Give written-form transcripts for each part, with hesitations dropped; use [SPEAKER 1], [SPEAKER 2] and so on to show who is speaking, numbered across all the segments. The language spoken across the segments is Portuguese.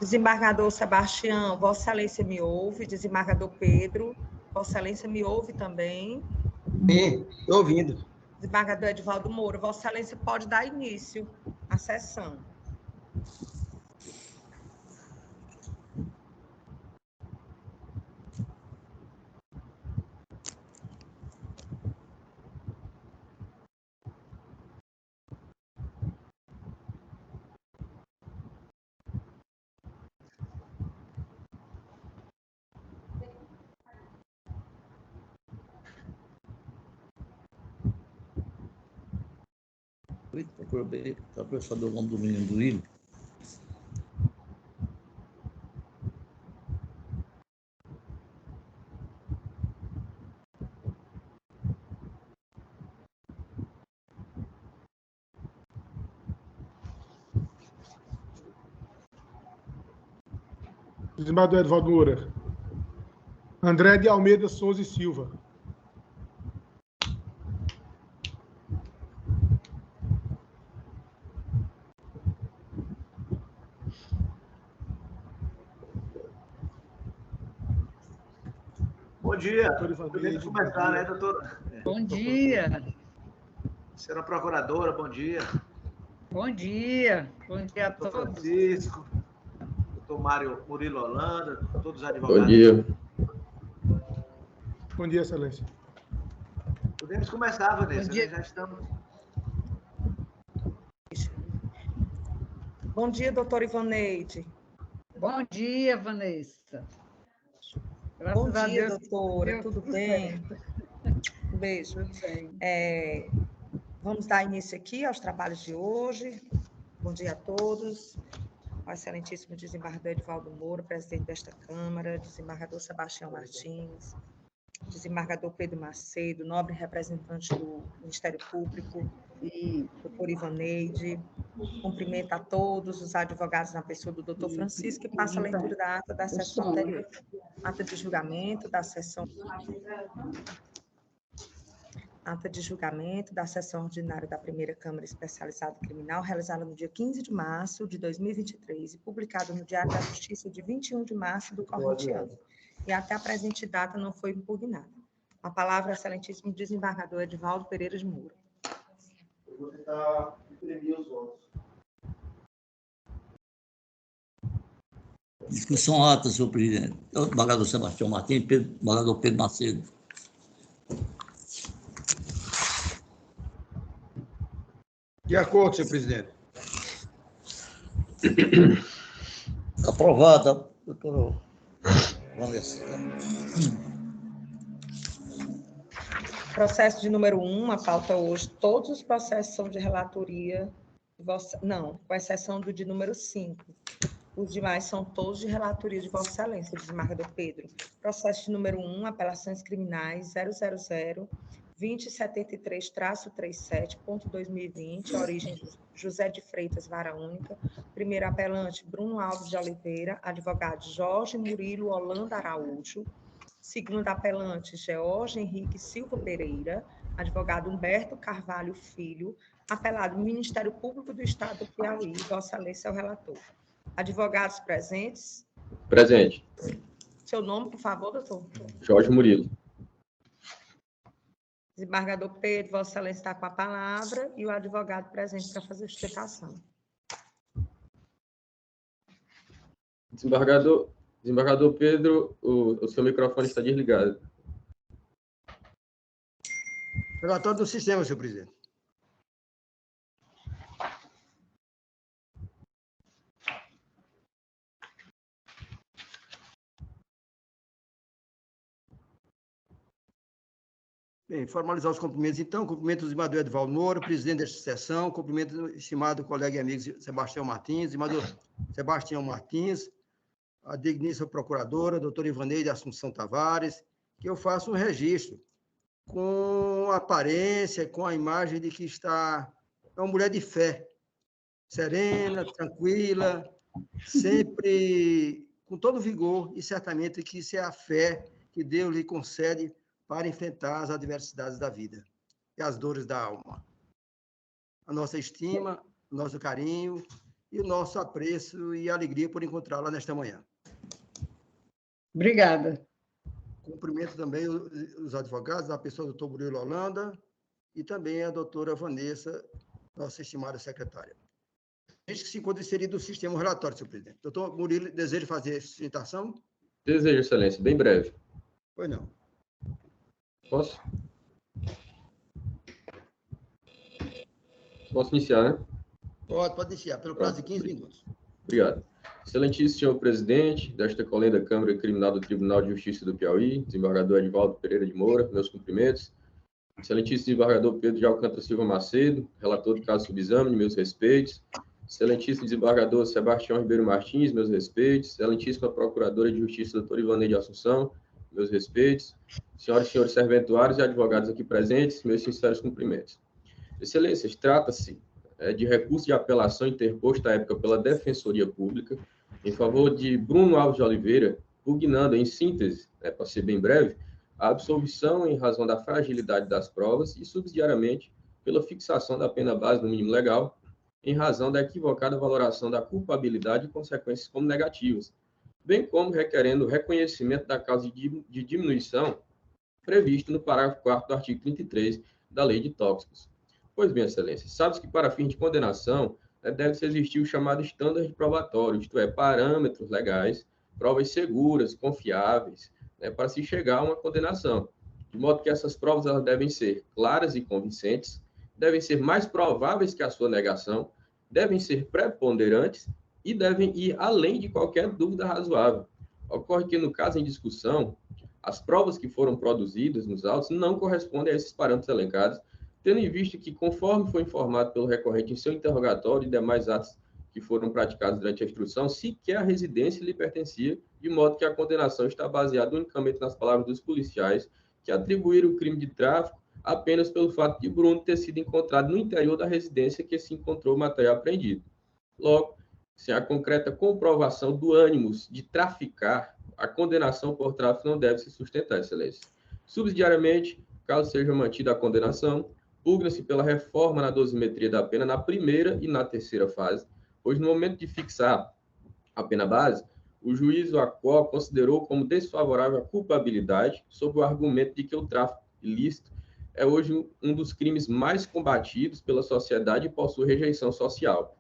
[SPEAKER 1] Desembargador Sebastião, Vossa Excelência me ouve. Desembargador Pedro, Vossa Excelência me ouve também.
[SPEAKER 2] Sim, estou ouvindo.
[SPEAKER 1] Desembargador Edivaldo Moura, Vossa Excelência pode dar início à sessão.
[SPEAKER 3] Está para saber o nome do menino do William.
[SPEAKER 4] Desembargador Edivaldo Moura. André de Almeida Souza e Silva.
[SPEAKER 5] Bom dia. Podemos começar, né, doutora?
[SPEAKER 6] Bom dia.
[SPEAKER 5] Senhora Procuradora, bom dia.
[SPEAKER 6] Bom dia. Bom dia a
[SPEAKER 5] Doutor
[SPEAKER 6] todos.
[SPEAKER 5] Francisco, doutor Murilo Holanda, todos os advogados.
[SPEAKER 7] Bom dia.
[SPEAKER 4] Bom dia, Excelência.
[SPEAKER 5] Podemos começar, Vanessa,
[SPEAKER 6] Bom dia.
[SPEAKER 5] né? Já estamos.
[SPEAKER 1] Bom dia, doutora Ivaneide.
[SPEAKER 6] Bom dia, Vanessa. Graças
[SPEAKER 1] Bom
[SPEAKER 6] a
[SPEAKER 1] dia,
[SPEAKER 6] Deus,
[SPEAKER 1] doutora.
[SPEAKER 6] deu
[SPEAKER 1] Tudo
[SPEAKER 6] tudo
[SPEAKER 1] bem? Um beijo.
[SPEAKER 6] Tudo bem.
[SPEAKER 1] Vamos dar início aqui aos trabalhos de hoje. Bom dia a todos. Ao excelentíssimo desembargador Edivaldo Moura, presidente desta Câmara, desembargador Sebastião Martins, desembargador Pedro Macedo, nobre representante do Ministério Público, e doutor Ivaneide. Cumprimento a todos os advogados na pessoa do doutor Francisco, que passa a leitura da ata da sessão anterior. Ata de julgamento da sessão ordinária da Primeira Câmara Especializada Criminal, realizada no dia 15 de março de 2023 e publicada no Diário da Justiça de 21 de março do corrente ano. E até a presente data não foi impugnada. A palavra ao excelentíssimo desembargador Edivaldo Pereira de Moura.
[SPEAKER 8] Eu vou tentar imprimir os votos.
[SPEAKER 3] Discussão alta, senhor presidente. Desembargador Sebastião Martins, desembargador Pedro Macedo.
[SPEAKER 2] De acordo, senhor presidente.
[SPEAKER 3] Aprovada, doutor Vanessa.
[SPEAKER 1] Processo de número 1, a pauta hoje, todos os processos são de relatoria, não, com exceção do de número 5. Os demais são todos de relatoria de Vossa Excelência, desembargador Pedro. Processo de número 1, apelações criminais 000-2073-37.2020, origem José de Freitas, vara única. Primeiro apelante, Bruno Alves de Oliveira, advogado Jorge Murilo Holanda Araújo. Segundo apelante, George Henrique Silva Pereira, advogado Humberto Carvalho Filho, apelado Ministério Público do Estado do Piauí, Vossa Excelência é o relator. Advogados presentes?
[SPEAKER 7] Presente.
[SPEAKER 1] Seu nome, por favor, doutor?
[SPEAKER 7] Jorge Murilo.
[SPEAKER 1] Desembargador Pedro, Vossa Excelência está com a palavra e o advogado presente para fazer a explicação.
[SPEAKER 7] Desembargador Pedro, o seu microfone está desligado.
[SPEAKER 2] Relatório do sistema, senhor presidente. Bem, formalizar os cumprimentos, então. Cumprimento do desembargador Edivaldo Moura, presidente desta sessão. Cumprimento do estimado colega e amigo Sebastião Martins, desembargador Sebastião Martins, a digníssima procuradora, doutora Ivaneide Assunção Tavares, que eu faço um registro com a aparência, com a imagem de que está é uma mulher de fé, serena, tranquila, sempre com todo vigor, e certamente que isso é a fé que Deus lhe concede para enfrentar as adversidades da vida e as dores da alma. A nossa estima, o nosso carinho e o nosso apreço e alegria por encontrá-la nesta manhã.
[SPEAKER 6] Obrigada.
[SPEAKER 2] Cumprimento também os advogados, a pessoa do doutor Murilo Holanda e também a doutora Vanessa, nossa estimada secretária. A gente que se encontra inserido no sistema relatório, senhor presidente. Doutor Murilo, deseja fazer a sustentação?
[SPEAKER 7] Desejo, excelência, bem breve.
[SPEAKER 2] Pois não.
[SPEAKER 7] Posso? Posso iniciar, né?
[SPEAKER 2] Pode iniciar, pelo prazo de 15 minutos.
[SPEAKER 7] Obrigado. Excelentíssimo senhor presidente desta colenda Câmara Criminal do Tribunal de Justiça do Piauí, desembargador Edivaldo Pereira de Moura, meus cumprimentos. Excelentíssimo desembargador Pedro de Alcântara Silva Macedo, relator do caso subexame, meus respeitos. Excelentíssimo desembargador Sebastião Ribeiro Martins, meus respeitos. Excelentíssima procuradora de Justiça, doutora Ivanei de Assunção, meus respeitos. Senhoras e senhores serventuários e advogados aqui presentes, meus sinceros cumprimentos. Excelências, trata-se de recurso de apelação interposto à época pela Defensoria Pública em favor de Bruno Alves de Oliveira, pugnando, em síntese, para ser bem breve, a absolvição em razão da fragilidade das provas e, subsidiariamente, pela fixação da pena base no mínimo legal, em razão da equivocada valoração da culpabilidade e consequências como negativas, bem como requerendo o reconhecimento da causa de diminuição previsto no parágrafo 4º do artigo 33 da Lei de Tóxicos. Pois bem, excelência, sabe-se que para fins de condenação deve-se existir o chamado estándar probatório, isto é, parâmetros legais, provas seguras, confiáveis, para se chegar a uma condenação. De modo que essas provas elas devem ser claras e convincentes, devem ser mais prováveis que a sua negação, devem ser preponderantes e devem ir além de qualquer dúvida razoável. Ocorre que, no caso em discussão, as provas que foram produzidas nos autos não correspondem a esses parâmetros elencados, tendo em vista que, conforme foi informado pelo recorrente em seu interrogatório e demais atos que foram praticados durante a instrução, sequer a residência lhe pertencia, de modo que a condenação está baseada unicamente nas palavras dos policiais que atribuíram o crime de tráfico apenas pelo fato de Bruno ter sido encontrado no interior da residência que se encontrou o material apreendido. Logo, sem a concreta comprovação do ânimos de traficar, a condenação por tráfico não deve se sustentar, excelência. Subsidiariamente, caso seja mantida a condenação, pugna-se pela reforma na dosimetria da pena na primeira e na terceira fase, pois no momento de fixar a pena base, o juiz ou a COR considerou como desfavorável a culpabilidade sob o argumento de que o tráfico ilícito é hoje um dos crimes mais combatidos pela sociedade e possui rejeição social.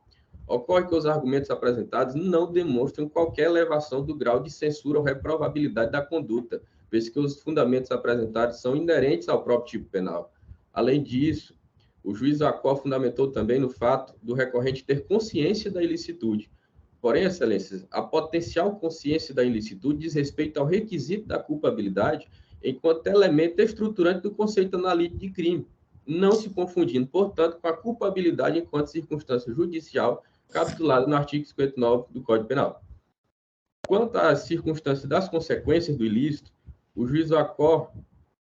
[SPEAKER 7] Ocorre que os argumentos apresentados não demonstram qualquer elevação do grau de censura ou reprovabilidade da conduta, visto que os fundamentos apresentados são inerentes ao próprio tipo penal. Além disso, o juiz Acó fundamentou também no fato do recorrente ter consciência da ilicitude. Porém, excelências, a potencial consciência da ilicitude diz respeito ao requisito da culpabilidade enquanto elemento estruturante do conceito analítico de crime, não se confundindo, portanto, com a culpabilidade enquanto circunstância judicial capitulada no artigo 59 do Código Penal. Quanto às circunstâncias das consequências do ilícito, o juiz Acó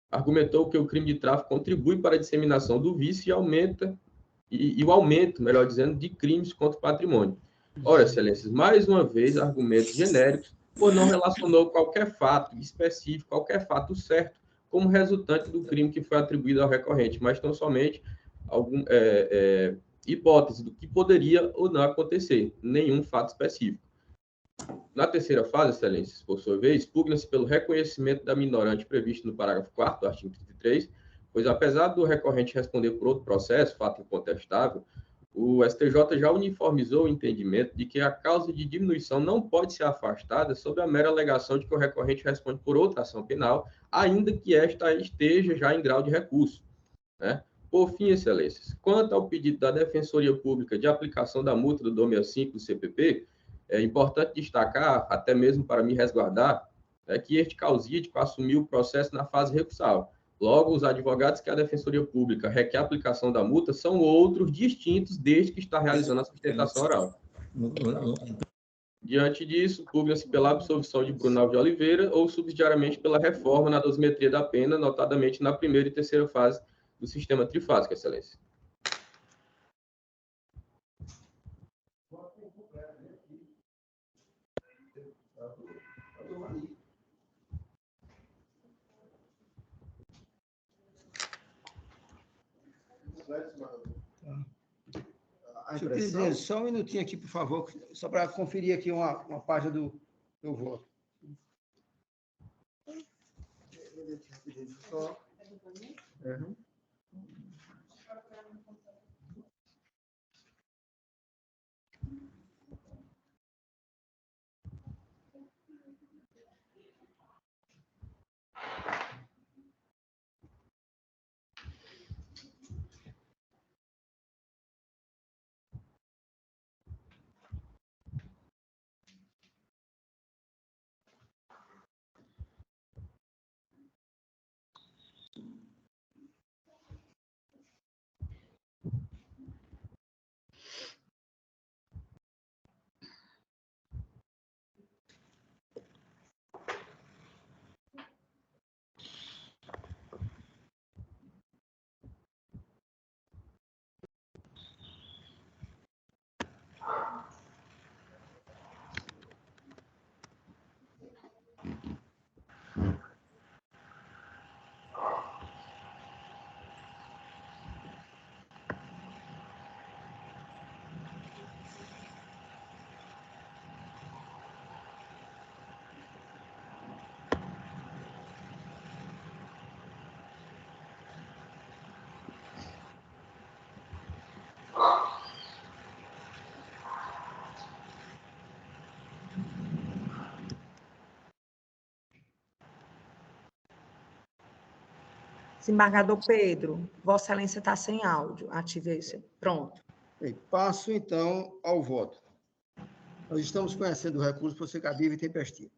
[SPEAKER 7] argumentou que o crime de tráfico contribui para a disseminação do vício e o aumento, melhor dizendo, de crimes contra o patrimônio. Ora, excelências, mais uma vez, argumentos genéricos, por não relacionou qualquer fato específico, qualquer fato certo, como resultante do crime que foi atribuído ao recorrente, mas tão somente hipótese do que poderia ou não acontecer, nenhum fato específico. Na terceira fase, excelências, por sua vez, pugna-se pelo reconhecimento da minorante previsto no parágrafo 4º do artigo 33, pois apesar do recorrente responder por outro processo, fato incontestável, o STJ já uniformizou o entendimento de que a causa de diminuição não pode ser afastada sob a mera alegação de que o recorrente responde por outra ação penal, ainda que esta esteja já em grau de recurso, né? Por fim, excelências, quanto ao pedido da Defensoria Pública de aplicação da multa do 265 do CPP, é importante destacar, até mesmo para me resguardar, que este causídico assumiu o processo na fase recursal. Logo, os advogados que a Defensoria Pública requer a aplicação da multa são outros distintos desde que está realizando a sustentação oral. Diante disso, pugna-se pela absolvição de Bruno Alves de Oliveira ou subsidiariamente pela reforma na dosimetria da pena, notadamente na primeira e terceira fase do sistema trifásico, excelência.
[SPEAKER 2] Senhor
[SPEAKER 8] impressão.
[SPEAKER 2] presidente, só um minutinho aqui, por favor, só para conferir aqui uma página do voto.
[SPEAKER 8] Só.
[SPEAKER 1] Desembargador Pedro, Vossa Excelência está sem áudio. Ative esse. Pronto.
[SPEAKER 2] Bem, passo, então, ao voto. Nós estamos conhecendo o recurso por ser cabível e tempestivo.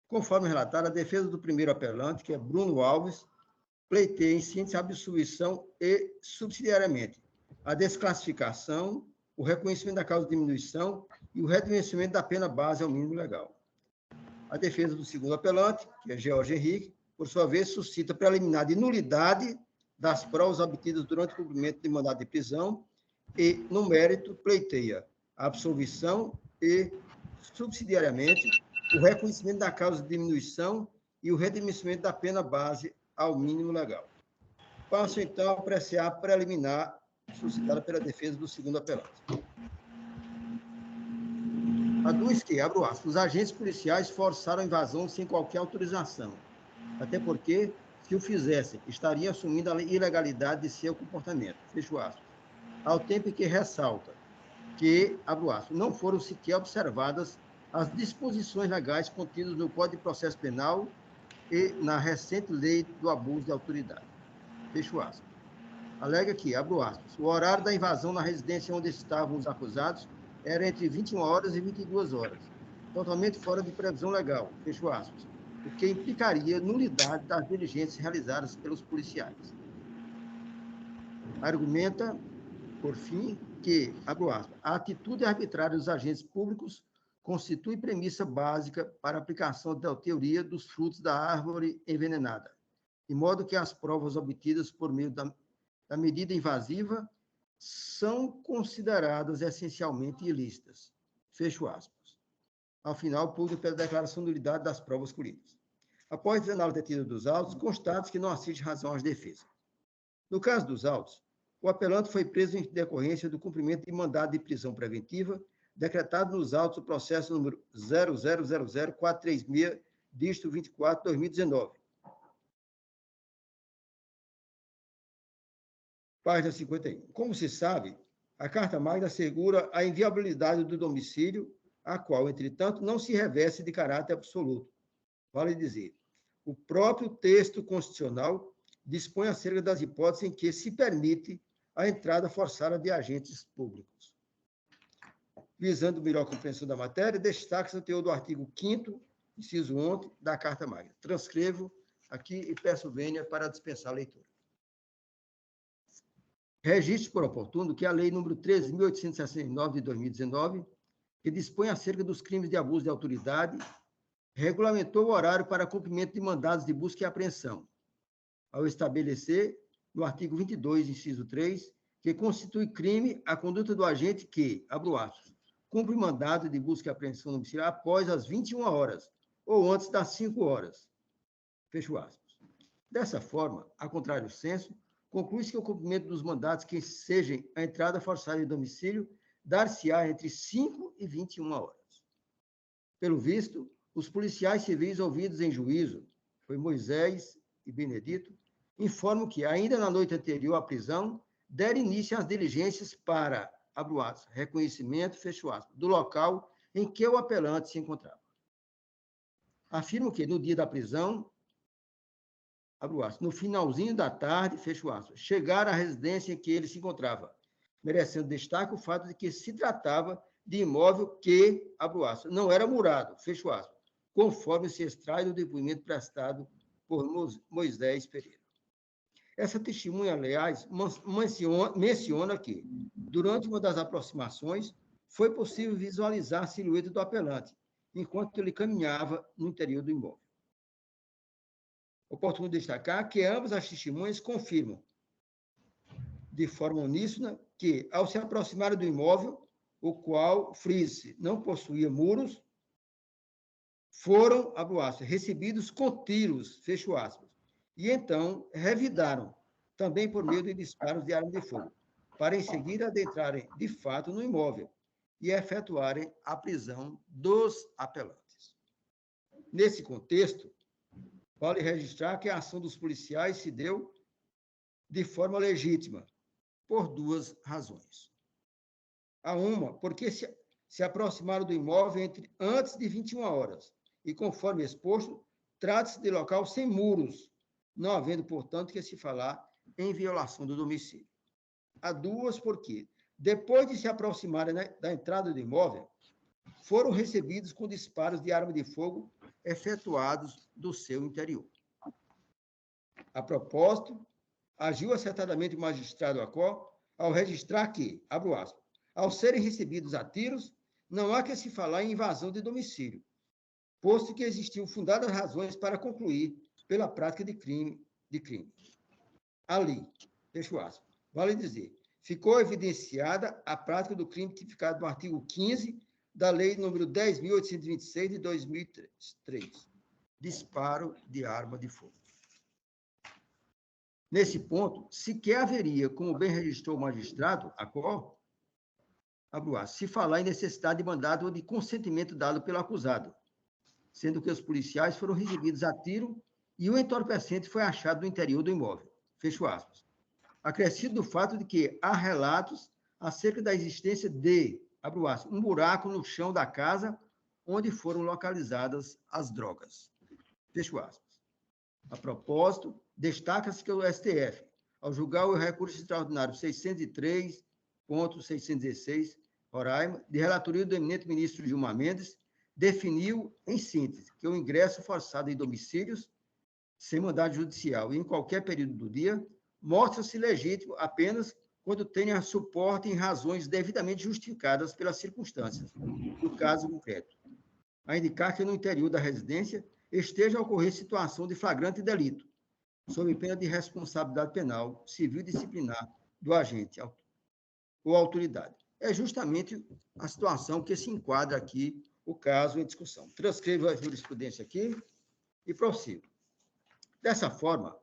[SPEAKER 2] Conforme relatado, a defesa do primeiro apelante, que é Bruno Alves, pleiteia em síntese a absolvição e, subsidiariamente, a desclassificação, o reconhecimento da causa de diminuição e o reconhecimento da pena base ao mínimo legal. A defesa do segundo apelante, que é George Henrique, por sua vez, suscita preliminar de nulidade das provas obtidas durante o cumprimento de mandado de prisão e, no mérito, pleiteia a absolvição e, subsidiariamente, o reconhecimento da causa de diminuição e o reconhecimento da pena base ao mínimo legal. Passo, então, a apreciar a preliminar suscitada pela defesa do segundo apelante. Aduz que, abro aspas, os agentes policiais forçaram a invasão sem qualquer autorização, até porque, se o fizessem, estariam assumindo a ilegalidade de seu comportamento, fecho aspas, ao tempo que ressalta que, abro aspas, não foram sequer observadas as disposições legais contidas no Código de Processo Penal e na recente lei do abuso de autoridade, fecho aspas. Alega que, abro aspas, o horário da invasão na residência onde estavam os acusados era entre 21 horas e 22 horas, totalmente fora de previsão legal, fecho aspas, o que implicaria nulidade das diligências realizadas pelos policiais. Argumenta, por fim, que, abro aspas, a atitude arbitrária dos agentes públicos constitui premissa básica para a aplicação da teoria dos frutos da árvore envenenada, de modo que as provas obtidas por meio da medida invasiva são consideradas essencialmente ilícitas. Fecho aspas. Ao final, público pela declaração de nulidade das provas colhidas. Após a análise detida dos autos, constata que não assiste razão às defesas. No caso dos autos, o apelante foi preso em decorrência do cumprimento de mandado de prisão preventiva decretado nos autos do processo número 0000436, dígito 24, 2019. Página 51. Como se sabe, a Carta Magna assegura a inviolabilidade do domicílio, a qual, entretanto, não se reveste de caráter absoluto. Vale dizer, o próprio texto constitucional dispõe acerca das hipóteses em que se permite a entrada forçada de agentes públicos. Visando melhor compreensão da matéria, destaca-se o teor do artigo 5º, inciso 11, da Carta Magna. Transcrevo aqui e peço vênia para dispensar a leitura. Registre por oportuno que a Lei nº 13.869, de 2019, que dispõe acerca dos crimes de abuso de autoridade, regulamentou o horário para cumprimento de mandados de busca e apreensão, ao estabelecer, no artigo 22, inciso 3, que constitui crime a conduta do agente que, abro aspas, cumpre mandado de busca e apreensão domiciliar após as 21 horas ou antes das 5 horas. Fecho aspas. Dessa forma, a contrário senso, conclui-se que o cumprimento dos mandados que sejam a entrada forçada em domicílio dar-se-á entre 5 e 21 horas. Pelo visto, os policiais civis ouvidos em juízo, foi Moisés e Benedito, informam que, ainda na noite anterior à prisão, deram início às diligências para, abro aspas, reconhecimento, fecho aspas, do local em que o apelante se encontrava. Afirmo que, no dia da prisão, abro aspas, no finalzinho da tarde, fecho aspas, chegaram à residência em que ele se encontrava, merecendo destaque o fato de que se tratava de imóvel que, abro aspas, não era murado, fecho aspas, conforme se extrai do depoimento prestado por Moisés Pereira. Essa testemunha, aliás, menciona que, durante uma das aproximações, foi possível visualizar a silhueta do apelante, enquanto ele caminhava no interior do imóvel. Oportuno destacar que ambas as testemunhas confirmam, de forma uníssona, que, ao se aproximarem do imóvel, o qual, frise, não possuía muros, foram, abro aspas, recebidos com tiros, fecho aspas, e então revidaram, também por meio de disparos de arma de fogo, para em seguida adentrarem de fato no imóvel e efetuarem a prisão dos apelantes. Nesse contexto, vale registrar que a ação dos policiais se deu de forma legítima, por duas razões. A uma, porque se aproximaram do imóvel antes de 21 horas, e conforme exposto, trata-se de local sem muros, não havendo, portanto, que se falar em violação do domicílio. A duas, porque, depois de se aproximarem da entrada do imóvel, foram recebidos com disparos de arma de fogo efetuados do seu interior. A propósito, agiu acertadamente o magistrado Acó ao registrar que, abro aspas, ao serem recebidos a tiros, não há que se falar em invasão de domicílio, posto que existiam fundadas razões para concluir pela prática de crime. Ali, fecho aspas, vale dizer, ficou evidenciada a prática do crime tipificado no artigo 15 da Lei nº 10.826 de 2003, disparo de arma de fogo. Nesse ponto, sequer haveria, como bem registrou o magistrado Acó, abro aspas, se falar em necessidade de mandado ou de consentimento dado pelo acusado, sendo que os policiais foram recebidos a tiro e o entorpecente foi achado no interior do imóvel. Fecho aspas. Acrescido do fato de que há relatos acerca da existência de, abro aspas, um buraco no chão da casa onde foram localizadas as drogas. Fecho aspas. A propósito, destaca-se que o STF, ao julgar o recurso extraordinário 603.616, Roraima, de relatoria do eminente ministro Gilmar Mendes, definiu, em síntese, que o ingresso forçado em domicílios, sem mandado judicial e em qualquer período do dia, mostra-se legítimo apenas quando tenha suporte em razões devidamente justificadas pelas circunstâncias, no caso concreto, a indicar que no interior da residência esteja a ocorrer situação de flagrante delito, sob pena de responsabilidade penal, civil e disciplinar do agente ou autoridade. É justamente a situação que se enquadra aqui o caso em discussão. Transcrevo a jurisprudência aqui e prossigo. Dessa forma,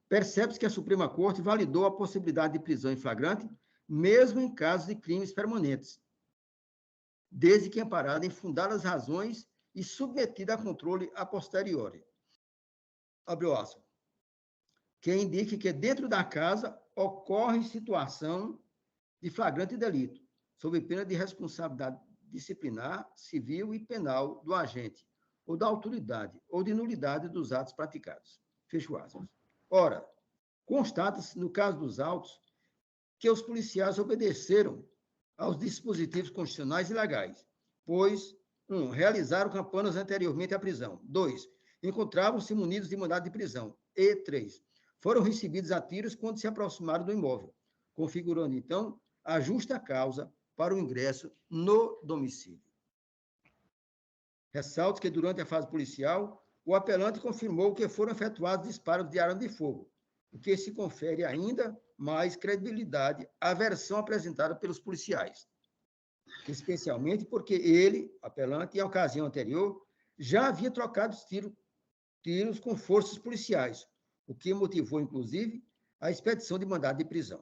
[SPEAKER 2] percebe-se que a Suprema Corte validou a possibilidade de prisão em flagrante, mesmo em casos de crimes permanentes, desde que amparada em fundadas razões e submetida a controle a posteriori. Abre aspas. Que indique que dentro da casa ocorre situação de flagrante delito, sob pena de responsabilidade disciplinar, civil e penal do agente, ou da autoridade, ou de nulidade dos atos praticados. Fecho aspas. Ora, constata-se, no caso dos autos, que os policiais obedeceram aos dispositivos constitucionais e legais, pois, 1. Realizaram campanas anteriormente à prisão. 2. Encontravam-se munidos de mandado de prisão. E 3. Foram recebidos a tiros quando se aproximaram do imóvel, configurando, então, a justa causa para o ingresso no domicílio. Ressalto que, durante a fase policial, o apelante confirmou que foram efetuados disparos de arma de fogo, o que se confere ainda mais credibilidade à versão apresentada pelos policiais, especialmente porque ele, apelante, em ocasião anterior, já havia trocado tiros com forças policiais, o que motivou, inclusive, a expedição de mandado de prisão.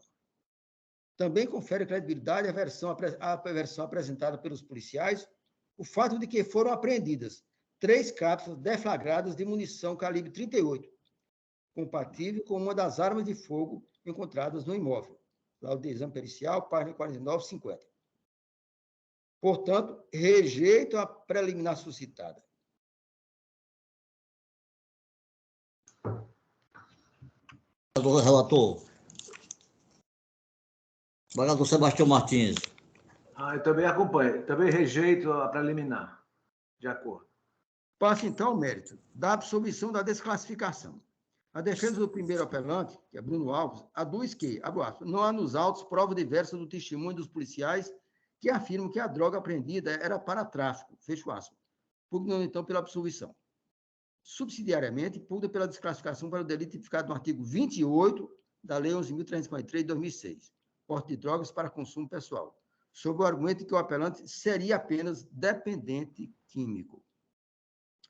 [SPEAKER 2] Também confere credibilidade à versão apresentada pelos policiais o fato de que foram apreendidas 3 cápsulas deflagradas de munição calibre 38, compatível com uma das armas de fogo encontradas no imóvel. Laudo de exame pericial, página 49, 50. Portanto, rejeito a preliminar suscitada.
[SPEAKER 3] Relator. Desembargador Sebastião Martins.
[SPEAKER 5] Eu também acompanho. Também rejeito a preliminar. De acordo.
[SPEAKER 2] Passa, então, ao mérito da absolvição da desclassificação. A defesa do primeiro apelante, que é Bruno Alves, aduz que, abro aspas, não há nos autos prova diversa do testemunho dos policiais que afirmam que a droga apreendida era para tráfico, fecho aspas, pugnando, então, pela absolvição. Subsidiariamente, pugna pela desclassificação para o delito tipificado no artigo 28 da Lei 11.343, de 2006, porte de drogas para consumo pessoal, sob o argumento de que o apelante seria apenas dependente químico.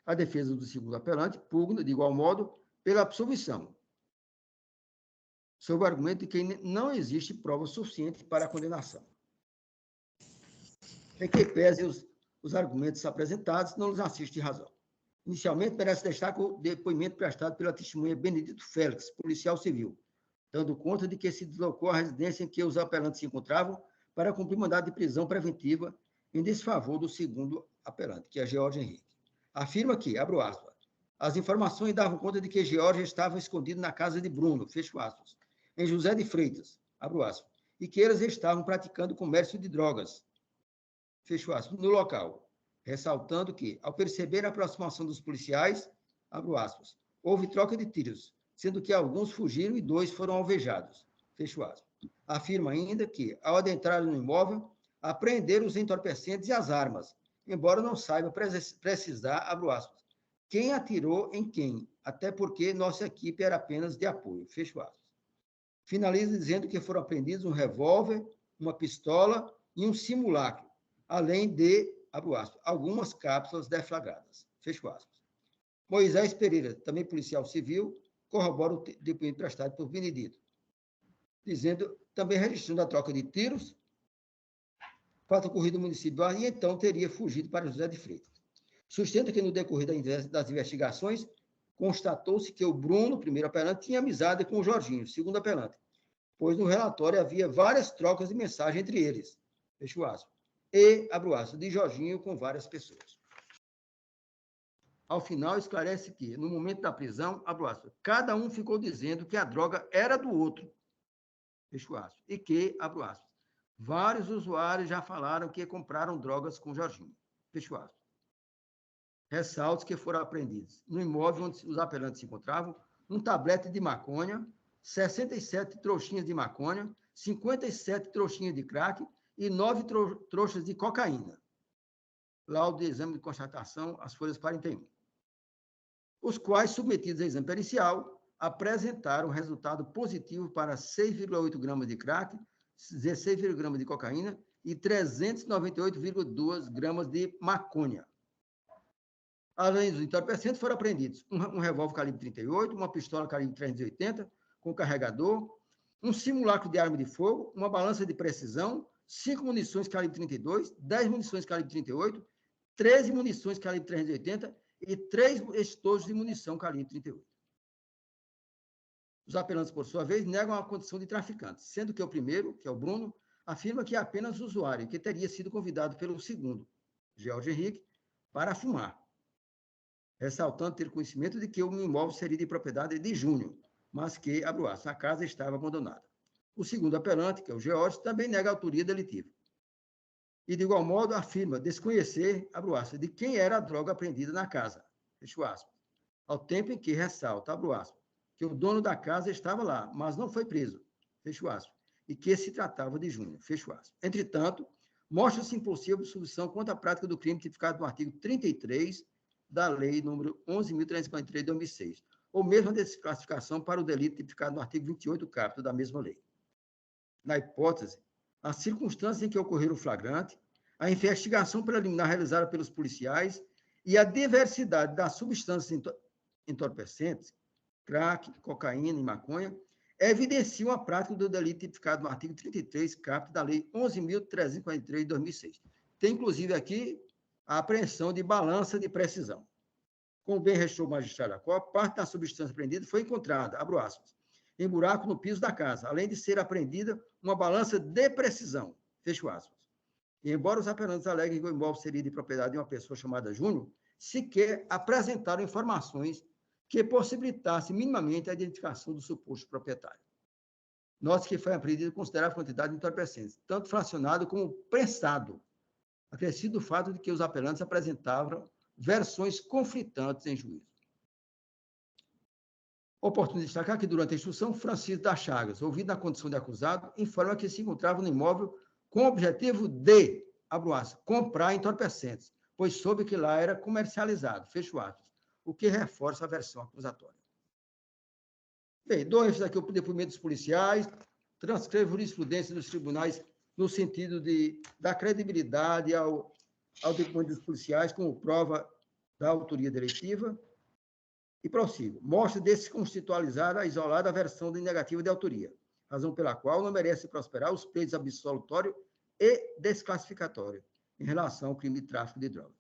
[SPEAKER 2] A defesa do segundo apelante pugna, de igual modo, pela absolvição, sob o argumento de que não existe prova suficiente para a condenação. Em que pese os argumentos apresentados, não lhes assiste razão. Inicialmente, merece destaque o depoimento prestado pela testemunha Benedito Félix, policial civil, dando conta de que se deslocou à residência em que os apelantes se encontravam para cumprir mandado de prisão preventiva em desfavor do segundo apelante, que é George Henrique. Afirma que, abro aspas, as informações davam conta de que George estava escondido na casa de Bruno, fecho aspas, em José de Freitas, abro aspas, e que eles estavam praticando comércio de drogas, fecho aspas, no local, ressaltando que, ao perceber a aproximação dos policiais, abro aspas, houve troca de tiros, sendo que alguns fugiram e 2 foram alvejados, fecho aspas. Afirma ainda que, ao adentrarem no imóvel, apreenderam os entorpecentes e as armas, embora não saiba precisar, abro aspas, quem atirou em quem, até porque nossa equipe era apenas de apoio, fecho aspas. Finaliza dizendo que foram apreendidos um revólver, uma pistola e um simulacro, além de, abro aspas, algumas cápsulas deflagradas, fecho aspas. Moisés Pereira, também policial civil, corrobora o depoimento prestado por Benedito, dizendo, também registrando a troca de tiros, fato ocorrido no município e então teria fugido para José de Freitas. Sustenta que no decorrer das investigações, constatou-se que o Bruno, primeiro apelante, tinha amizade com o Jorginho, segundo apelante, pois no relatório havia várias trocas de mensagem entre eles, fecho aspas, e, abro aspas, de Jorginho com várias pessoas. Ao final, esclarece que, no momento da prisão, abro aspas, cada um ficou dizendo que a droga era do outro, fecho aspas, e que, abro aspas, vários usuários já falaram que compraram drogas com Jorginho, fecho aspas. Ressaltos que foram apreendidos no imóvel onde os apelantes se encontravam, um tablete de maconha, 67 trouxinhas de maconha, 57 trouxinhas de crack e 9 trouxas de cocaína. Laudo de exame de constatação, as folhas 41. Os quais, submetidos a exame pericial, apresentaram resultado positivo para 6,8 gramas de crack, 16,1 gramas de cocaína e 398,2 gramas de maconha. Além dos entorpecentes, foram apreendidos um revólver calibre 38, uma pistola calibre 380, com carregador, um simulacro de arma de fogo, uma balança de precisão, 5 munições calibre 32, 10 munições calibre 38, 13 munições calibre 380 e 3 estojos de munição calibre 38. Os apelantes, por sua vez, negam a condição de traficante, sendo que o primeiro, que é o Bruno, afirma que é apenas usuário, que teria sido convidado pelo segundo, George Henrique, para fumar, ressaltando ter conhecimento de que o imóvel seria de propriedade de Júnior, mas que, abro aspas, a casa estava abandonada. O segundo apelante, que é o George, também nega a autoria delitiva. E, de igual modo, afirma desconhecer, abro aspas, de quem era a droga apreendida na casa, fecho aspas, ao tempo em que ressalta, abro aspas, que o dono da casa estava lá, mas não foi preso, fecho aspas, e que se tratava de Júnior, fecho aspas. Entretanto, mostra-se impossível absolvição quanto à prática do crime tipificado no artigo 33 da Lei número 11.343 de 2006, ou mesmo a desclassificação para o delito tipificado no artigo 28 caput da mesma lei. Na hipótese, a circunstância em que ocorreu o flagrante, a investigação preliminar realizada pelos policiais e a diversidade das substâncias entorpecentes, crack, cocaína e maconha, evidenciam a prática do delito tipificado no artigo 33, caput da Lei 11.343, de 2006. Tem, inclusive, aqui a apreensão de balança de precisão. Como bem restou o magistrado da Copa, parte da substância apreendida foi encontrada, abro aspas, em buraco no piso da casa, além de ser apreendida uma balança de precisão, fecho aspas. E, embora os apelantes aleguem que o imóvel seria de propriedade de uma pessoa chamada Júnior, sequer apresentaram informações que possibilitassem minimamente a identificação do suposto proprietário. Note que foi apreendida considerável quantidade de entorpecentes, tanto fracionado como prensado, acrescido do fato de que os apelantes apresentavam versões conflitantes em juízo. Oportuno destacar que, durante a instrução, Francisco das Chagas, ouvido na condição de acusado, informa que se encontrava no imóvel com o objetivo de, abro aspas, comprar entorpecentes, pois soube que lá era comercializado, fecho aspas, o que reforça a versão acusatória. Bem, dou ênfase aqui ao depoimento dos policiais, transcrevo jurisprudência dos tribunais no sentido de dar credibilidade ao depoimento dos policiais como prova da autoria delictiva e prossigo. Mostra desconstitucionalizada a isolada versão de negativa de autoria, razão pela qual não merece prosperar os pleitos absolutório e desclassificatório em relação ao crime de tráfico de drogas.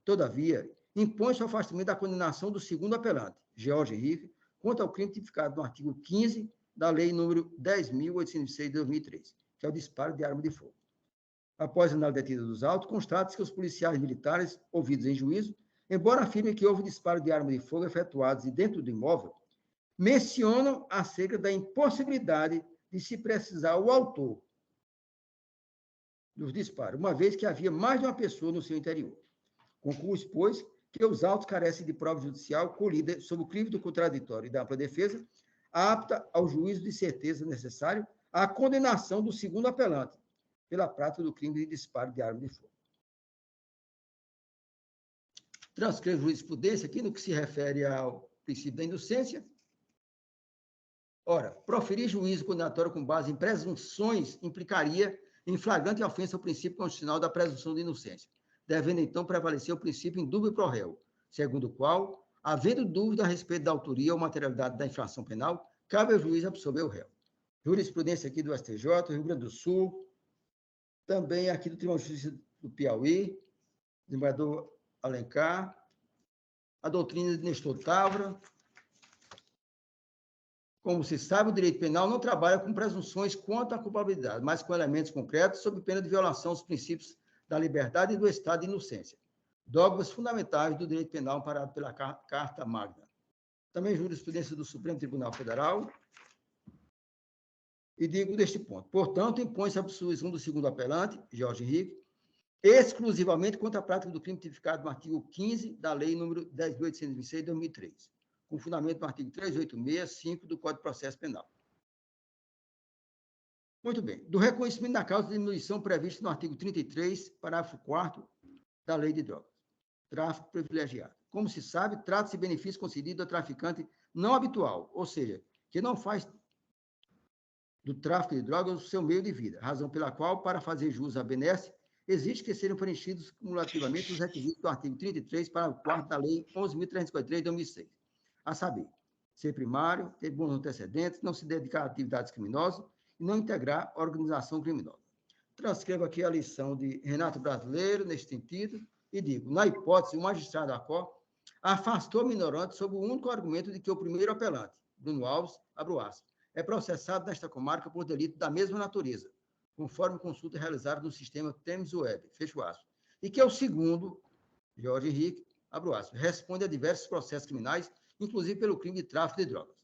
[SPEAKER 2] Todavia, impõe-se o afastamento da condenação do segundo apelante, Jorge Henrique, quanto ao crime tipificado no artigo 15 da Lei nº 10.806, de 2003, que é o disparo de arma de fogo. Após a análise detida dos autos, constata-se que os policiais militares, ouvidos em juízo, embora afirmem que houve disparo de arma de fogo efetuados dentro do imóvel, mencionam acerca da impossibilidade de se precisar o autor dos disparos, uma vez que havia mais de uma pessoa no seu interior. Conclui, pois, que os autos carecem de prova judicial colhida sob o crivo do contraditório e da ampla defesa, apta ao juízo de certeza necessário à condenação do segundo apelante pela prática do crime de disparo de arma de fogo. Transcrevo jurisprudência aqui no que se refere ao princípio da inocência. Ora, proferir juízo condenatório com base em presunções implicaria em flagrante ofensa ao princípio constitucional da presunção de inocência, devendo então prevalecer o princípio indúbio pro réu, segundo o qual, havendo dúvida a respeito da autoria ou materialidade da infração penal, cabe ao juiz absolver o réu. Jurisprudência aqui do STJ, Rio Grande do Sul, também aqui do Tribunal de Justiça do Piauí, desembargador Alencar, a doutrina de Nestor Távora. Como se sabe, o direito penal não trabalha com presunções quanto à culpabilidade, mas com elementos concretos sob pena de violação aos princípios da liberdade e do estado de inocência, dogmas fundamentais do direito penal amparado pela Carta Magna. Também jurisprudência do Supremo Tribunal Federal. E digo deste ponto. Portanto, impõe-se a absolvição do segundo apelante, Jorge Henrique, exclusivamente contra a prática do crime tipificado no artigo 15 da Lei nº 10.826, de 2003, com fundamento no artigo 386.5 do Código de Processo Penal. Muito bem. Do reconhecimento da causa de diminuição prevista no artigo 33, parágrafo 4º da Lei de Drogas. Tráfico privilegiado. Como se sabe, trata-se de benefício concedido ao traficante não habitual, ou seja, que não faz do tráfico de drogas o seu meio de vida, razão pela qual, para fazer jus à benesse, exige que sejam preenchidos cumulativamente os requisitos do artigo 33, parágrafo 4º da Lei 11.343, de 2006, a saber, ser primário, ter bons antecedentes, não se dedicar a atividades criminosas e não integrar organização criminosa. Transcrevo aqui a lição de Renato Brasileiro, neste sentido, e digo, na hipótese, o magistrado da COR afastou o minorante sob o único argumento de que o primeiro apelante, Bruno Alves, abro aspas, é processado nesta comarca por delito da mesma natureza, conforme consulta realizada no sistema Thames Web, fecho aspas, e que é o segundo, Jorge Henrique, abro aspas, responde a diversos processos criminais, inclusive pelo crime de tráfico de drogas.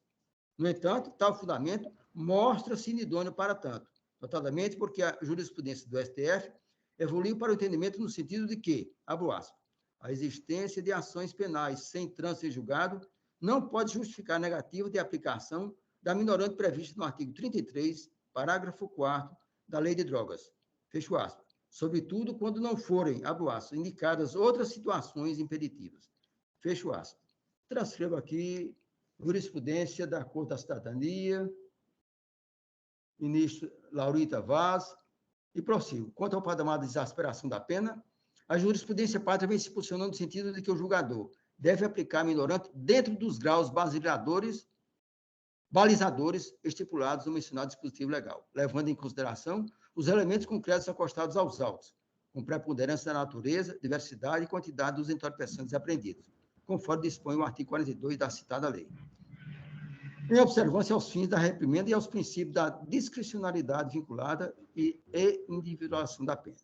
[SPEAKER 2] No entanto, tal fundamento mostra-se inidôneo para tanto, notadamente porque a jurisprudência do STF evoluiu para o entendimento no sentido de que, abro aspas, a existência de ações penais sem trânsito em julgado não pode justificar a negativa de aplicação da minorante prevista no artigo 33, parágrafo 4º da Lei de Drogas, fecho aspas, sobretudo quando não forem, abro aspas, indicadas outras situações impeditivas, fecho aspas. Transcrevo aqui jurisprudência da Corte da Cidadania, ministro Laurita Vaz, e prossigo. Quanto ao patamar de exasperação da pena, a jurisprudência pátria vem se posicionando no sentido de que o julgador deve aplicar a minorante dentro dos graus basiladores balizadores estipulados no mencionado dispositivo legal, levando em consideração os elementos concretos acostados aos autos, com preponderância da natureza, diversidade e quantidade dos entorpecentes apreendidos, conforme dispõe o artigo 42 da citada lei. Em observância aos fins da reprimenda e aos princípios da discricionalidade vinculada e individualização da pena.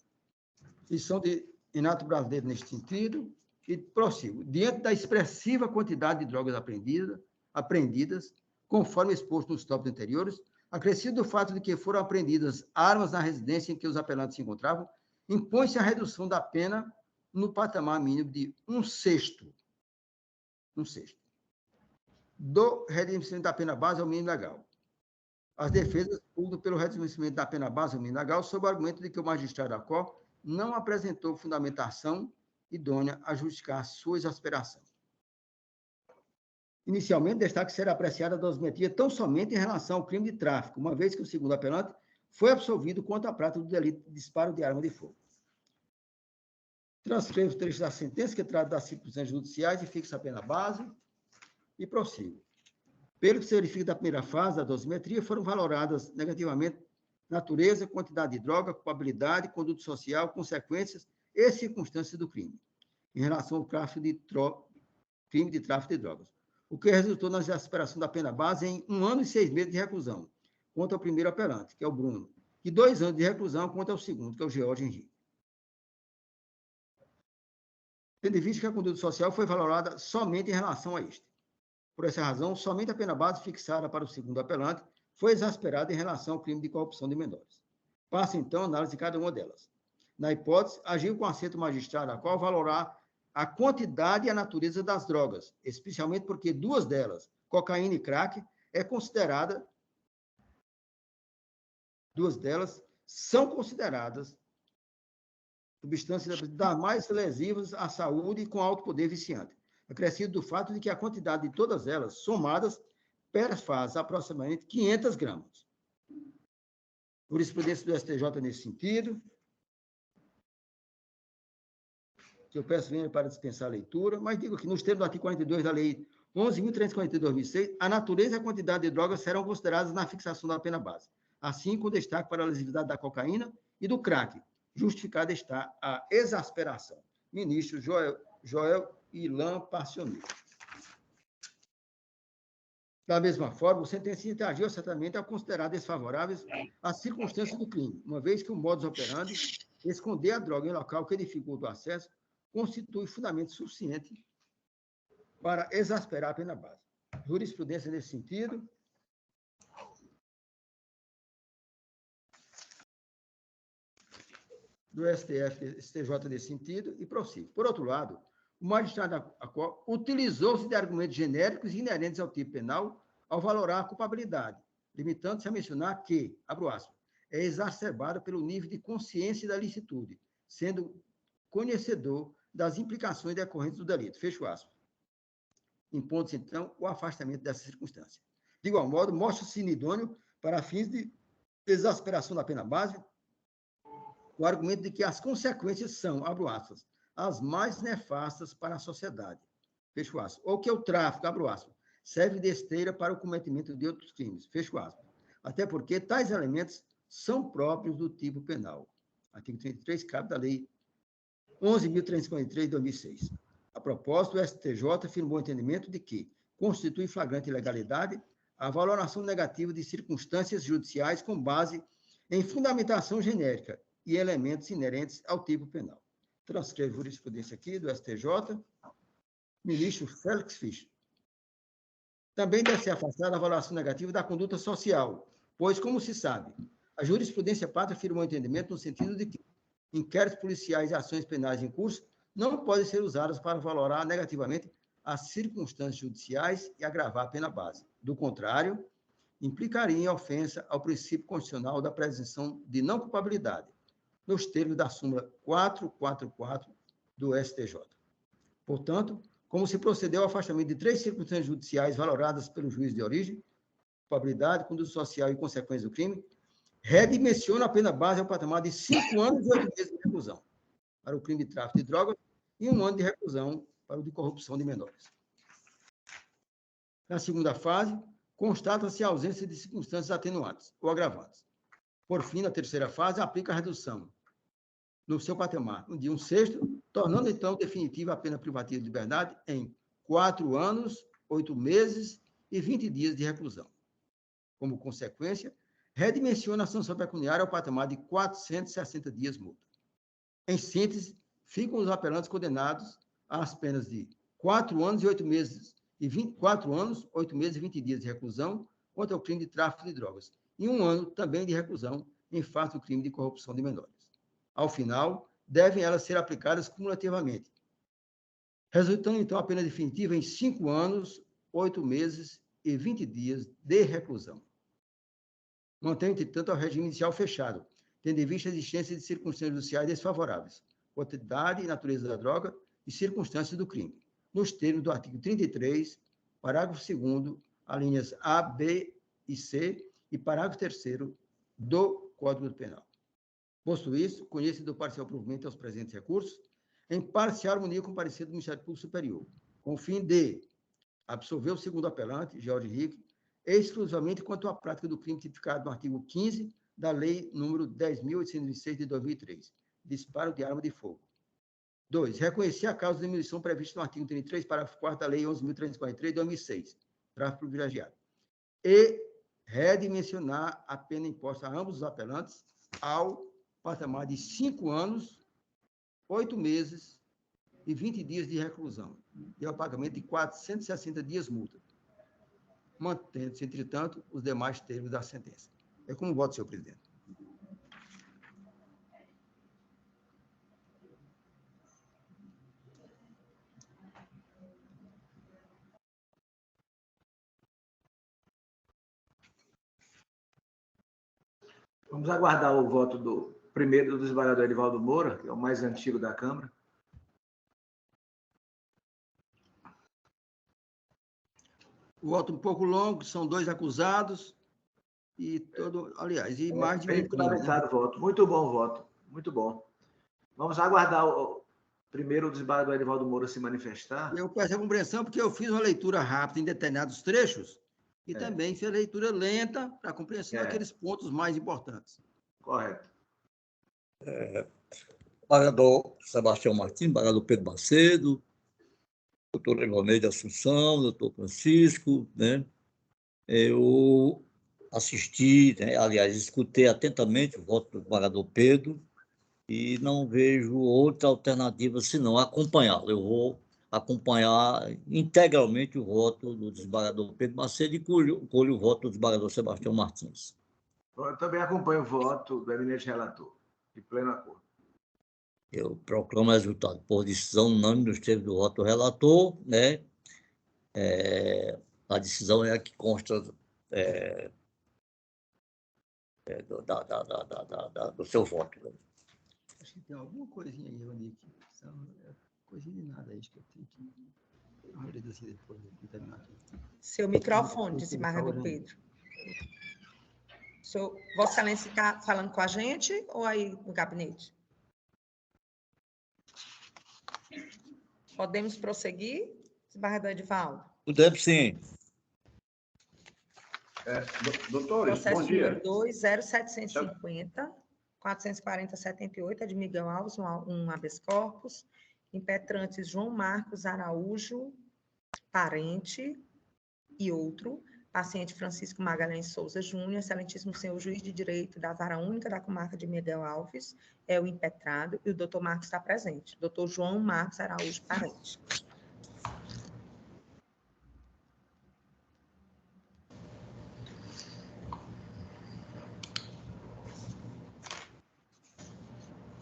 [SPEAKER 2] Lição de Renato Brasileiro neste sentido, e prossigo. Diante da expressiva quantidade de drogas apreendidas, conforme exposto nos tópicos anteriores, acrescido do fato de que foram apreendidas armas na residência em que os apelantes se encontravam, impõe-se a redução da pena no patamar mínimo de 1/6 do reduzimenento da pena base ao mínimo legal. As defesas pulam pelo reduzimento da pena base ao mínimo legal sob o argumento de que o magistrado da COR não apresentou fundamentação idônea a justificar sua exasperação. Inicialmente, destaque ser apreciada a dosimetria tão somente em relação ao crime de tráfico, uma vez que o segundo apelante foi absolvido quanto à prática do delito de disparo de arma de fogo. Transcrevo o trecho da sentença que trata das circunstâncias judiciais e fixa a pena base e prossigo. Pelo que se verifica da primeira fase da dosimetria, foram valoradas negativamente natureza, quantidade de droga, culpabilidade, conduta social, consequências e circunstâncias do crime, em relação ao crime de tráfico de drogas, o que resultou na exasperação da pena base em 1 ano e 6 meses de reclusão, contra o primeiro apelante, que é o Bruno, e 2 anos de reclusão contra o segundo, que é o George Henrique. Tendo em vista que a conduta social foi valorada somente em relação a este. Por essa razão, somente a pena base fixada para o segundo apelante foi exasperada em relação ao crime de corrupção de menores. Passa, então, a análise de cada uma delas. Na hipótese, agiu com assento magistrado, a qual valorar a quantidade e a natureza das drogas, especialmente porque 2 delas, cocaína e crack, são consideradas substâncias das mais lesivas à saúde e com alto poder viciante, acrescido do fato de que a quantidade de todas elas, somadas, perfaz aproximadamente 500 gramas. Jurisprudência do STJ nesse sentido, que eu peço venha para dispensar a leitura, mas digo que nos termos do artigo 42 da Lei 11.342/2006, a natureza e a quantidade de drogas serão consideradas na fixação da pena base, assim com destaque para a lesividade da cocaína e do crack. Justificada está a exasperação. Ministro Joel Ilan Passionil. Da mesma forma, o sentencista agiu certamente ao considerar desfavoráveis as circunstâncias do crime, uma vez que o modus operandi esconder a droga em local que dificulta o acesso constitui fundamento suficiente para exasperar a pena base. Jurisprudência nesse sentido. Do STF, STJ nesse sentido, e prossigo. Por outro lado, o magistrado da qual utilizou-se de argumentos genéricos e inerentes ao tipo penal ao valorar a culpabilidade, limitando-se a mencionar que, abro aspas, é exacerbado pelo nível de consciência da licitude, sendo conhecedor das implicações decorrentes do delito, fecho aspas. Impondo-se, então, o afastamento dessa circunstância. De igual modo, mostra-se inidôneo para fins de exasperação da pena base, o argumento de que as consequências são, abro aspas, as mais nefastas para a sociedade, fecho aspas, ou que o tráfico, abro aspas, serve de esteira para o cometimento de outros crimes, fecho aspas, até porque tais elementos são próprios do tipo penal. Artigo 33, cabe da Lei 11.343 de 2006. A propósito, o STJ afirmou o entendimento de que constitui flagrante ilegalidade a valoração negativa de circunstâncias judiciais com base em fundamentação genérica e elementos inerentes ao tipo penal. Transcrevo a jurisprudência aqui do STJ. Ministro Félix Fischer. Também deve ser afastada a avaliação negativa da conduta social, pois, como se sabe, a jurisprudência pátria afirmou o entendimento no sentido de que inquéritos policiais e ações penais em curso não podem ser usadas para valorar negativamente as circunstâncias judiciais e agravar a pena base. Do contrário, implicaria em ofensa ao princípio constitucional da presunção de não culpabilidade, nos termos da súmula 444 do STJ. Portanto, como se procedeu ao afastamento de 3 circunstâncias judiciais valoradas pelo juiz de origem, culpabilidade, conduta social e consequências do crime, redimensiona a pena base ao patamar de 5 anos e 8 meses de reclusão para o crime de tráfico de drogas e 1 ano de reclusão para o de corrupção de menores. Na segunda fase, constata-se a ausência de circunstâncias atenuantes ou agravantes. Por fim, na terceira fase, aplica a redução no seu patamar de 1/6, tornando, então, definitiva a pena privativa de liberdade em 4 anos, 8 meses e 20 dias de reclusão. Como consequência, redimensiona a sanção pecuniária ao patamar de 460 dias multa. Em síntese, ficam os apelantes condenados às penas de 4 anos e 8 meses e 4 anos, 8 meses e 20 dias de reclusão contra o crime de tráfico de drogas e 1 ano também de reclusão em face do crime de corrupção de menores. Ao final, devem elas ser aplicadas cumulativamente, resultando, então, a pena definitiva em 5 anos, 8 meses e 20 dias de reclusão. Mantém, entretanto, o regime inicial fechado, tendo em vista a existência de circunstâncias judiciais desfavoráveis, quantidade e natureza da droga e circunstâncias do crime, nos termos do artigo 33, parágrafo 2º, alíneas A, B e C, e parágrafo 3º do Código Penal. Posto isso, conheço do parcial provimento aos presentes recursos, em parcial harmonia com o parecer do Ministério Público Superior, com o fim de absolver o segundo apelante, Jorge Henrique, exclusivamente quanto à prática do crime tipificado no artigo 15 da Lei nº 10.826 de 2003, disparo de arma de fogo. 2. Reconhecer a causa de demolição prevista no artigo 33, parágrafo 4º da Lei 11.343 de 2006, tráfico privilegiado. E redimensionar a pena imposta a ambos os apelantes ao patamar de 5 anos, 8 meses e 20 dias de reclusão, e ao pagamento de 460 dias multa, mantendo-se, entretanto, os demais termos da sentença. É como voto, senhor presidente.
[SPEAKER 5] Vamos aguardar o voto do primeiro do desembargador Edivaldo Moura, que é o mais antigo da Câmara.
[SPEAKER 2] O voto um pouco longo, são 2 acusados, e todo, aliás, e mais de
[SPEAKER 5] bem
[SPEAKER 2] um crime, né?
[SPEAKER 5] voto. Muito bom o voto, muito bom. Vamos aguardar primeiro o desembargador Edivaldo Moura se manifestar.
[SPEAKER 2] Eu peço a compreensão porque eu fiz uma leitura rápida em determinados trechos e também fiz a leitura lenta para a compreensão daqueles pontos mais importantes.
[SPEAKER 5] Correto.
[SPEAKER 3] Desembargador Sebastião Martins, desembargador Pedro Macedo, doutor Evalneide Assunção, doutor Francisco, né? Eu assisti, né? Aliás, escutei atentamente o voto do desembargador Pedro e não vejo outra alternativa senão acompanhá-lo. Eu vou acompanhar integralmente o voto do desembargador Pedro Macedo e colho o voto do desembargador Sebastião Martins.
[SPEAKER 5] Eu também acompanho o voto do eminente relator, de pleno acordo.
[SPEAKER 3] Eu proclamo o resultado por decisão unânime nos termos do voto do relator, né? A decisão é a que consta do seu voto. Né?
[SPEAKER 2] Acho que tem alguma coisinha aí, Rony, que coisinha de nada aí, acho que eu tenho que abrir assim depois de terminar aqui.
[SPEAKER 1] Seu microfone, desembargador Pedro. Vossa Excelência está falando com a gente ou aí no gabinete? Podemos prosseguir, desembargador Edivaldo?
[SPEAKER 3] Podemos, sim.
[SPEAKER 8] Doutores,
[SPEAKER 1] Processo
[SPEAKER 8] bom dia.
[SPEAKER 1] número 20750, 440-78, é de Miguel Alves, um habeas corpus, impetrantes João Marcos Araújo, parente, e outro, paciente Francisco Magalhães Souza Júnior, excelentíssimo senhor juiz de direito da Vara Única da Comarca de Miguel Alves, é o impetrado, e o doutor Marcos está presente. Doutor João Marcos Araújo, parente.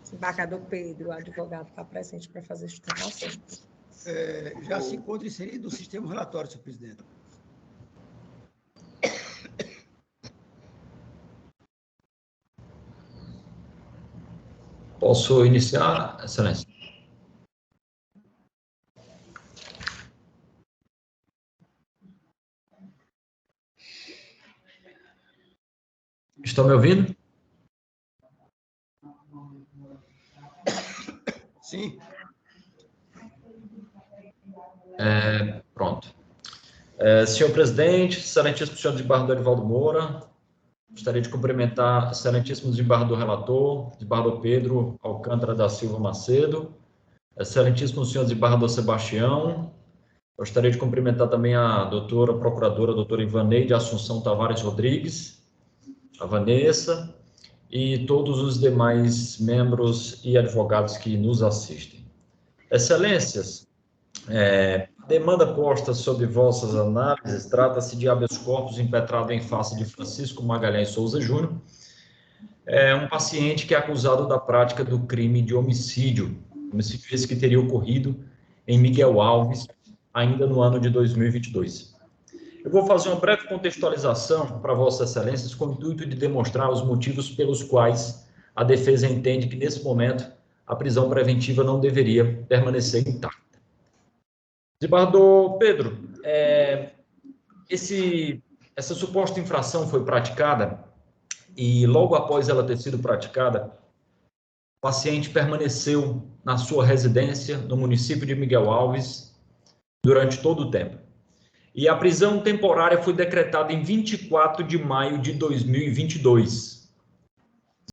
[SPEAKER 1] Desembargador Pedro, o advogado está presente para fazer sustentação.
[SPEAKER 2] Já se encontra inserido no sistema relatório, senhor presidente.
[SPEAKER 9] Posso iniciar, Excelência? Estão me ouvindo?
[SPEAKER 2] Sim.
[SPEAKER 9] Pronto. Senhor presidente, excelentíssimo senhor desembargador Edivaldo Moura, gostaria de cumprimentar excelentíssimo desembargador relator, desembargador Pedro Alcântara da Silva Macedo, excelentíssimo senhor desembargador Sebastião, gostaria de cumprimentar também a doutora procuradora, doutora Ivaneide Assunção Tavares Rodrigues, a Vanessa, e todos os demais membros e advogados que nos assistem. Excelências, a demanda posta sob vossas análises trata-se de habeas corpus impetrado em face de Francisco Magalhães Souza Júnior, um paciente que é acusado da prática do crime de homicídio esse que teria ocorrido em Miguel Alves, ainda no ano de 2022. Eu vou fazer uma breve contextualização para vossas excelências com o intuito de demonstrar os motivos pelos quais a defesa entende que, nesse momento, a prisão preventiva não deveria permanecer intacta. Desembargador Pedro, essa suposta infração foi praticada e, logo após ela ter sido praticada, o paciente permaneceu na sua residência no município de Miguel Alves durante todo o tempo. E a prisão temporária foi decretada em 24 de maio de 2022.